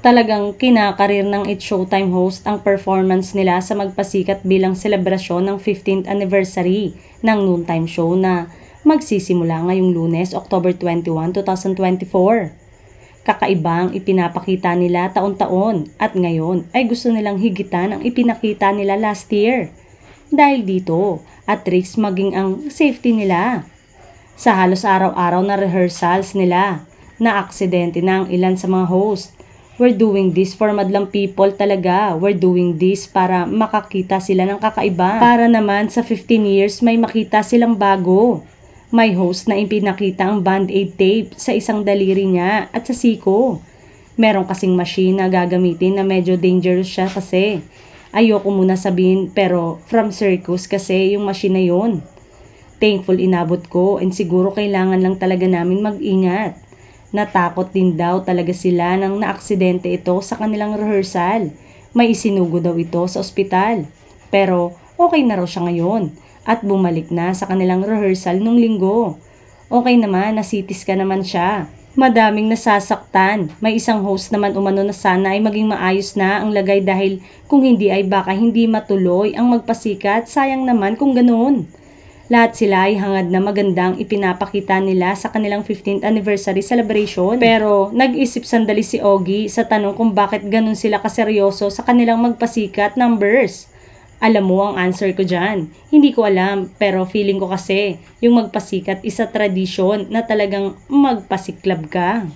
Talagang kinakarir ng It's Showtime host ang performance nila sa magpasikat bilang selebrasyon ng 15th anniversary ng noontime show na magsisimula ngayong Lunes, October 21, 2024. Kakaiba ang ipinapakita nila taon-taon at ngayon ay gusto nilang higitan ang ipinakita nila last year. Dahil dito, at risk maging ang safety nila. Sa halos araw-araw na rehearsals nila, na aksidente na ang ilan sa mga host. We're doing this for madlang people talaga. We're doing this para makakita sila ng kakaiba. Para naman sa 15 years may makita silang bago. May host na ipinakita ang band-aid tape sa isang daliri niya at sa siko. Meron kasing machine na gagamitin na medyo dangerous siya kasi. Ayoko muna sabihin pero from circus kasi yung machine na yun. Thankful inabot ko and siguro kailangan lang talaga namin mag-ingat. Natakot din daw talaga sila nang naaksidente ito sa kanilang rehearsal. May isinugo daw ito sa ospital. Pero okay na raw siya ngayon at bumalik na sa kanilang rehearsal nung linggo. Okay naman, nasitis ka naman siya. Madaming nasasaktan. May isang host naman umano na sana ay maging maayos na ang lagay dahil kung hindi ay baka hindi matuloy ang magpasikat. Sayang naman kung ganoon. Lahat sila ay hangad na magandang ipinapakita nila sa kanilang 15th anniversary celebration. Pero nag-isip sandali si Ogie sa tanong kung bakit ganun sila kaseryoso sa kanilang magpasikat numbers. Alam mo ang answer ko dyan. Hindi ko alam pero feeling ko kasi yung magpasikat isa tradisyon na talagang magpasiklab ka.